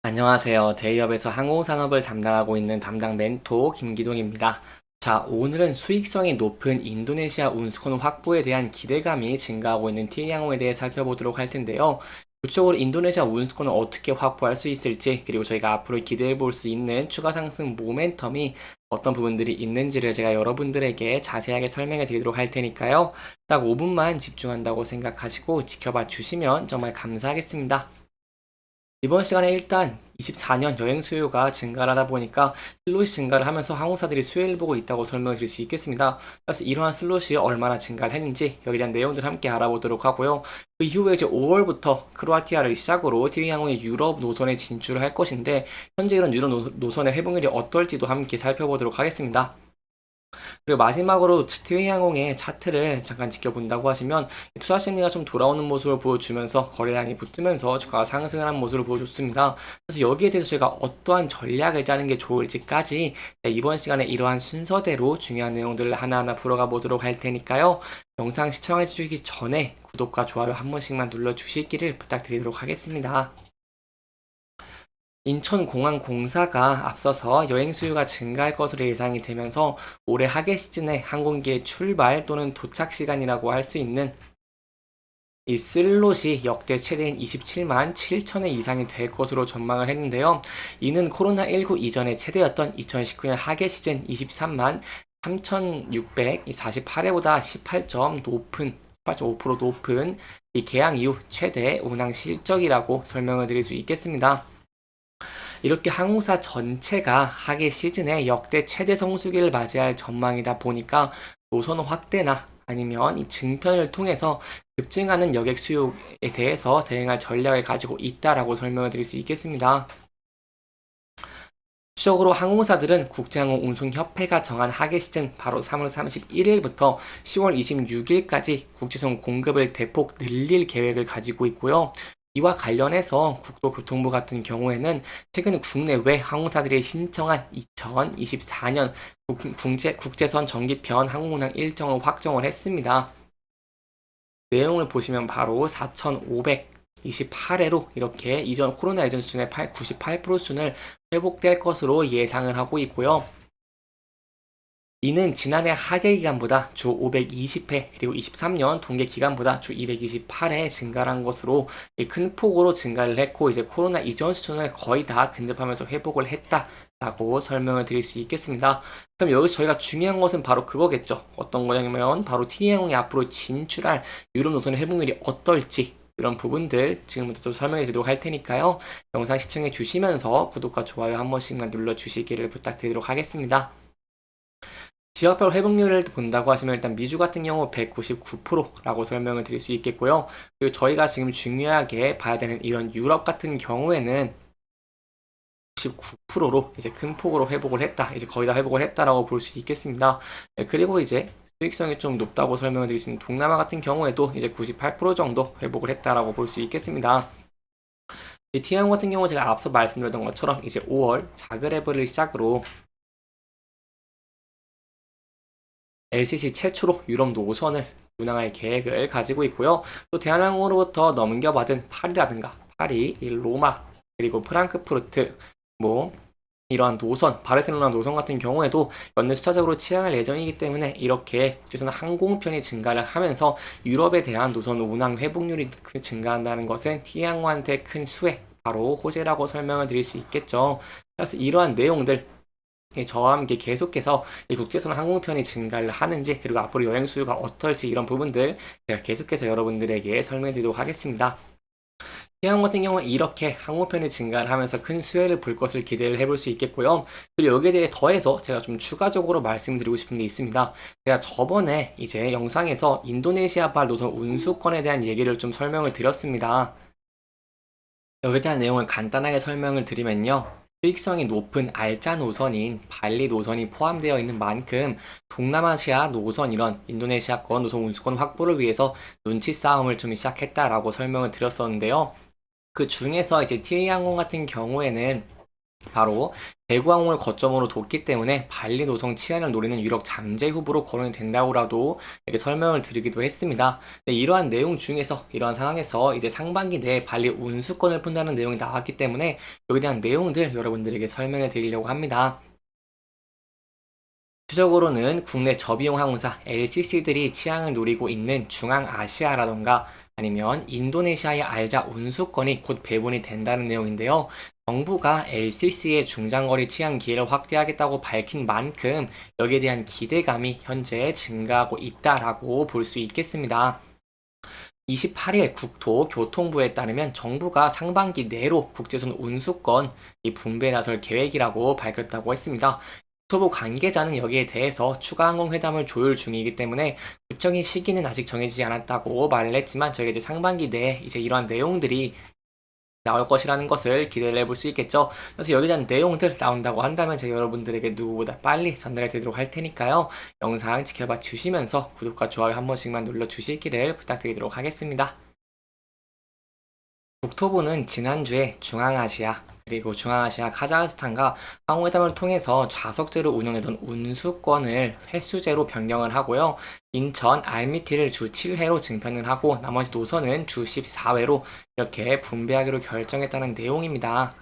안녕하세요. 대기업에서 항공산업을 담당하고 있는 담당 멘토 김기동입니다. 자, 오늘은 수익성이 높은 인도네시아 운수권 확보에 대한 기대감이 증가하고 있는 티웨이항공에 대해 살펴보도록 할 텐데요. 구체적으로 인도네시아 운수권을 어떻게 확보할 수 있을지, 그리고 저희가 앞으로 기대해 볼 수 있는 추가 상승 모멘텀이 어떤 부분들이 있는지를 제가 여러분들에게 자세하게 설명해 드리도록 할 테니까요. 딱 5분만 집중한다고 생각하시고 지켜봐 주시면 정말 감사하겠습니다. 이번 시간에 일단 24년 여행 수요가 증가를 하다 보니까 슬롯이 증가를 하면서 항공사들이 수혜를 보고 있다고 설명을 드릴 수 있겠습니다. 그래서 이러한 슬롯이 얼마나 증가를 했는지 여기에 대한 내용들 함께 알아보도록 하고요. 그 이후에 이제 5월부터 크로아티아를 시작으로 티웨이항공이 유럽 노선에 진출을 할 것인데 현재 이런 유럽 노선의 회복률이 어떨지도 함께 살펴보도록 하겠습니다. 그리고 마지막으로 티웨이항공의 차트를 잠깐 지켜본다고 하시면 투자 심리가 좀 돌아오는 모습을 보여주면서 거래량이 붙으면서 주가가 상승을 한 모습을 보여줬습니다. 그래서 여기에 대해서 저희가 어떠한 전략을 짜는 게 좋을지까지 이번 시간에 이러한 순서대로 중요한 내용들을 하나하나 풀어가 보도록 할 테니까요. 영상 시청해 주시기 전에 구독과 좋아요 한 번씩만 눌러주시기를 부탁드리도록 하겠습니다. 인천공항공사가 앞서서 여행 수요가 증가할 것으로 예상이 되면서 올해 하계 시즌에 항공기의 출발 또는 도착 시간이라고 할 수 있는 이 슬롯이 역대 최대인 27만 7천회 이상이 될 것으로 전망을 했는데요. 이는 코로나19 이전에 최대였던 2019년 하계 시즌 23만 3,648회보다 18점 높은 18.5% 높은 이 개항 이후 최대 운항 실적이라고 설명을 드릴 수 있겠습니다. 이렇게 항공사 전체가 하계 시즌에 역대 최대 성수기를 맞이할 전망이다 보니까 노선 확대나 아니면 이 증편을 통해서 급증하는 여객 수요에 대해서 대응할 전략을 가지고 있다라고 설명을 드릴 수 있겠습니다. 추적으로 항공사들은 국제항공운송협회가 정한 하계 시즌 바로 3월 31일부터 10월 26일까지 국제선 공급을 대폭 늘릴 계획을 가지고 있고요. 이와 관련해서 국토교통부 같은 경우에는 최근 국내외 항공사들이 신청한 2024년 국제선 정기편 항공운항 일정을 확정을 했습니다. 내용을 보시면 바로 4,528회로 이렇게 코로나 이전 수준의 98% 수준을 회복될 것으로 예상을 하고 있고요. 이는 지난해 하계 기간보다 주 520회 그리고 23년 동계 기간보다 주 228회 증가한 것으로 큰 폭으로 증가를 했고 이제 코로나 이전 수준을 거의 다 근접하면서 회복을 했다라고 설명을 드릴 수 있겠습니다. 그럼 여기서 저희가 중요한 것은 바로 그거겠죠. 어떤 거냐면 바로 티웨이항공이 앞으로 진출할 유럽 노선의 회복률이 어떨지 이런 부분들 지금부터 좀 설명해 드리도록 할 테니까요. 영상 시청해 주시면서 구독과 좋아요 한 번씩만 눌러 주시기를 부탁드리도록 하겠습니다. 지역별 회복률을 본다고 하시면 일단 미주 같은 경우 199%라고 설명을 드릴 수 있겠고요. 그리고 저희가 지금 중요하게 봐야 되는 이런 유럽 같은 경우에는 99%로 이제 큰 폭으로 회복을 했다. 이제 거의 다 회복을 했다라고 볼 수 있겠습니다. 그리고 이제 수익성이 좀 높다고 설명을 드릴 수 있는 동남아 같은 경우에도 이제 98% 정도 회복을 했다라고 볼 수 있겠습니다. 이 티항 같은 경우 제가 앞서 말씀드렸던 것처럼 이제 5월 자그레브를 시작으로 LCC 최초로 유럽 노선을 운항할 계획을 가지고 있고요. 또 대한항공으로부터 넘겨받은 파리, 로마, 그리고 프랑크푸르트, 뭐 이러한 노선, 바르셀로나 노선 같은 경우에도 연내 수차적으로 취항할 예정이기 때문에 이렇게 국제선 항공편이 증가를 하면서 유럽에 대한 노선 운항 회복률이 증가한다는 것은 티항공한테 큰 수혜, 바로 호재라고 설명을 드릴 수 있겠죠. 그래서 이러한 내용들 저와 함께 계속해서 이 국제선 항공편이 증가를 하는지 그리고 앞으로 여행 수요가 어떨지 이런 부분들 제가 계속해서 여러분들에게 설명해 드리도록 하겠습니다. 태양 같은 경우는 이렇게 항공편이 증가를 하면서 큰 수혜를 볼 것을 기대를 해볼 수 있겠고요. 그리고 여기에 대해 더해서 제가 좀 추가적으로 말씀드리고 싶은 게 있습니다. 제가 저번에 이제 영상에서 인도네시아발 노선 운수권에 대한 얘기를 좀 설명을 드렸습니다. 여기에 대한 내용을 간단하게 설명을 드리면요. 수익성이 높은 알짜 노선인 발리 노선이 포함되어 있는 만큼 동남아시아 노선 이런 인도네시아권 노선 운수권 확보를 위해서 눈치 싸움을 좀 시작했다라고 설명을 드렸었는데요. 그 중에서 이제 티웨이항공 같은 경우에는 바로 대구항공을 거점으로 뒀기 때문에 발리 노선 치안을 노리는 유력 잠재 후보로 거론이 된다고라도 이렇게 설명을 드리기도 했습니다. 네, 이러한 내용 중에서 이러한 상황에서 이제 상반기 내에 발리 운수권을 푼다는 내용이 나왔기 때문에 여기에 대한 내용들 여러분들에게 설명해 드리려고 합니다. 구체적으로는 국내 저비용 항공사 LCC들이 취항을 노리고 있는 중앙아시아라던가 아니면 인도네시아의 알자 운수권이 곧 배분이 된다는 내용인데요. 정부가 LCC의 중장거리 취항 기회를 확대하겠다고 밝힌 만큼 여기에 대한 기대감이 현재 증가하고 있다라고 볼 수 있겠습니다. 28일 국토교통부에 따르면 정부가 상반기 내로 국제선 운수권 이 분배에 나설 계획이라고 밝혔다고 했습니다. 국토부 관계자는 여기에 대해서 추가 항공회담을 조율 중이기 때문에 구체적인 시기는 아직 정해지지 않았다고 말을 했지만 저희가 이제 상반기 내에 이제 이러한 내용들이 나올 것이라는 것을 기대를 해볼 수 있겠죠. 그래서 여기에 대한 내용들 나온다고 한다면 제가 여러분들에게 누구보다 빨리 전달해 드리도록 할 테니까요. 영상 지켜봐 주시면서 구독과 좋아요 한 번씩만 눌러 주시기를 부탁드리도록 하겠습니다. 국토부는 지난주에 중앙아시아 그리고 중앙아시아 카자흐스탄과 항공회담을 통해서 좌석제로 운영되던 운수권을 횟수제로 변경을 하고요. 인천 알미티를 주 7회로 증편을 하고 나머지 노선은 주 14회로 이렇게 분배하기로 결정했다는 내용입니다.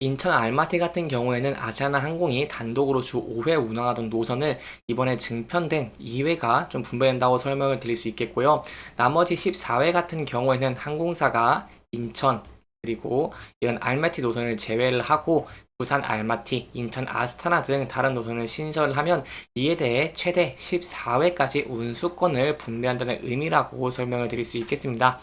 인천 알마티 같은 경우에는 아시아나 항공이 단독으로 주 5회 운항하던 노선을 이번에 증편된 2회가 좀 분배된다고 설명을 드릴 수 있겠고요. 나머지 14회 같은 경우에는 항공사가 인천 그리고 이런 알마티 노선을 제외를 하고 부산 알마티, 인천 아스타나 등 다른 노선을 신설을 하면 이에 대해 최대 14회까지 운수권을 분배한다는 의미라고 설명을 드릴 수 있겠습니다.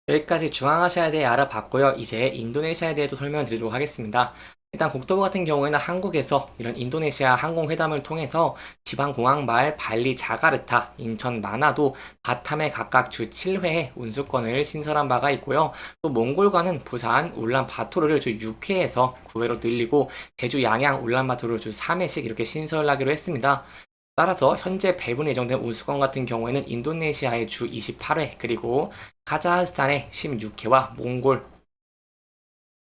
여기까지 중앙아시아에 대해 알아봤고요. 이제 인도네시아에 대해도 설명을 드리도록 하겠습니다. 일단 국토부 같은 경우에는 한국에서 이런 인도네시아 항공회담을 통해서 지방공항 말 발리 자카르타, 인천 마나도, 바탐에 각각 주 7회의 운수권을 신설한 바가 있고요. 또 몽골과는 부산, 울란바토르를 주 6회에서 9회로 늘리고 제주 양양, 울란바토르를 주 3회씩 이렇게 신설하기로 했습니다. 따라서 현재 배분 예정된 운수권 같은 경우에는 인도네시아의 주 28회 그리고 카자흐스탄의 16회와 몽골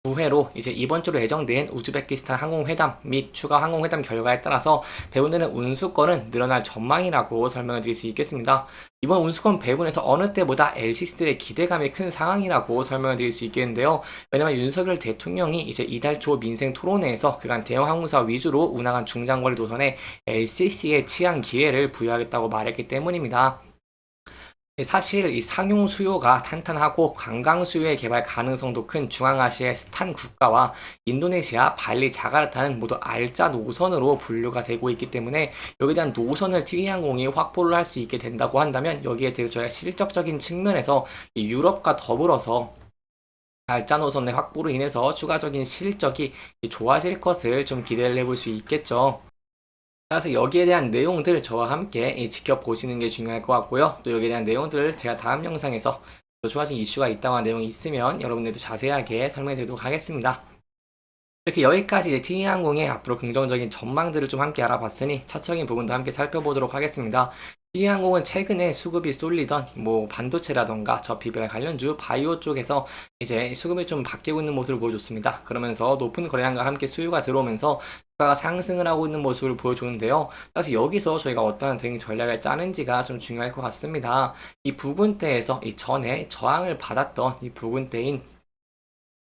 9회로 이제 이번 주로 예정된 우즈베키스탄 항공회담 및 추가 항공회담 결과에 따라서 배분되는 운수권은 늘어날 전망이라고 설명을 드릴 수 있겠습니다. 이번 운수권 배분에서 어느 때보다 LCC들의 기대감이 큰 상황이라고 설명을 드릴 수 있겠는데요. 왜냐면 윤석열 대통령이 이제 이달 초 민생 토론회에서 그간 대형 항공사 위주로 운항한 중장거리 노선에 LCC의 취항 기회를 부여하겠다고 말했기 때문입니다. 사실 이 상용 수요가 탄탄하고 관광 수요의 개발 가능성도 큰 중앙아시아의 스탄 국가와 인도네시아 발리 자카르타는 모두 알짜 노선으로 분류가 되고 있기 때문에 여기에 대한 노선을 티웨이항공이 확보를 할 수 있게 된다고 한다면 여기에 대해서 저희가 실적적인 측면에서 이 유럽과 더불어서 알짜 노선의 확보로 인해서 추가적인 실적이 좋아질 것을 좀 기대를 해볼 수 있겠죠. 따라서 여기에 대한 내용들 저와 함께 지켜보시는 게 중요할 것 같고요. 또 여기에 대한 내용들을 제가 다음 영상에서 더 좋아진 이슈가 있다고 하는 내용이 있으면 여러분들도 자세하게 설명해 드리도록 하겠습니다. 이렇게 여기까지 이제 티웨이항공의 앞으로 긍정적인 전망들을 좀 함께 알아봤으니 차적인 부분도 함께 살펴보도록 하겠습니다. 티웨이항공은 최근에 수급이 쏠리던 뭐 반도체라던가 저비별 관련주 바이오 쪽에서 이제 수급이 좀 바뀌고 있는 모습을 보여줬습니다. 그러면서 높은 거래량과 함께 수요가 들어오면서 주가가 상승을 하고 있는 모습을 보여주는데요. 그래서 여기서 저희가 어떤 대응 전략을 짜는지가 좀 중요할 것 같습니다. 이 부근대에서 이 전에 저항을 받았던 이 부근대인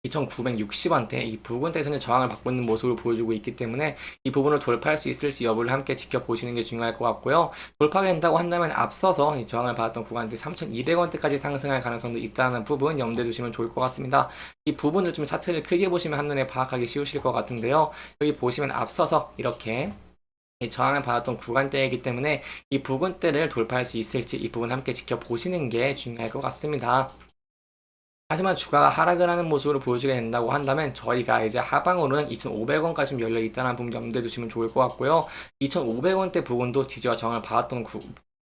2,960원대 이 부근대에서는 저항을 받고 있는 모습을 보여주고 있기 때문에 이 부분을 돌파할 수 있을지 여부를 함께 지켜보시는 게 중요할 것 같고요. 돌파가 된다고 한다면 앞서서 이 저항을 받았던 구간대 3,200원대까지 상승할 가능성도 있다는 부분 염두에 두시면 좋을 것 같습니다. 이 부분을 좀 차트를 크게 보시면 한눈에 파악하기 쉬우실 것 같은데요. 여기 보시면 앞서서 이렇게 이 저항을 받았던 구간대이기 때문에 이 부근대를 돌파할 수 있을지 이 부분 함께 지켜보시는 게 중요할 것 같습니다. 하지만 주가가 하락을 하는 모습으로 보여주게 된다고 한다면 저희가 이제 하방으로는 2,500원까지 좀 열려 있다는 부분 염두에 두시면 좋을 것 같고요. 2,500원대 부분도 지지와 저항을 받았던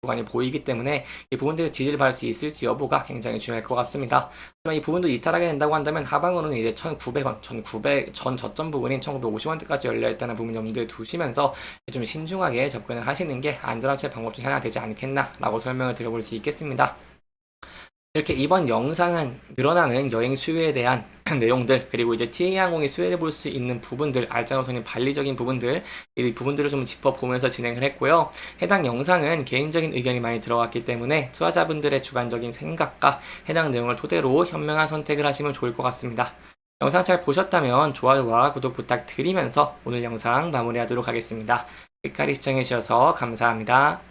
구간이 보이기 때문에 이 부분들의 지지를 받을 수 있을지 여부가 굉장히 중요할 것 같습니다. 하지만 이 부분도 이탈하게 된다고 한다면 하방으로는 이제 1,900원, 전 저점 부분인 1,950원대까지 열려 있다는 부분 염두에 두시면서 좀 신중하게 접근을 하시는 게 안전한 채 방법 중 하나 되지 않겠나라고 설명을 드려볼 수 있겠습니다. 이렇게 이번 영상은 늘어나는 여행 수요에 대한 내용들, 그리고 이제 TA항공이 수혜를 볼 수 있는 부분들, 알짜노선의 관리적인 부분들, 이 부분들을 좀 짚어보면서 진행을 했고요. 해당 영상은 개인적인 의견이 많이 들어갔기 때문에 투자자분들의 주관적인 생각과 해당 내용을 토대로 현명한 선택을 하시면 좋을 것 같습니다. 영상 잘 보셨다면 좋아요와 구독 부탁드리면서 오늘 영상 마무리하도록 하겠습니다. 끝까지 시청해주셔서 감사합니다.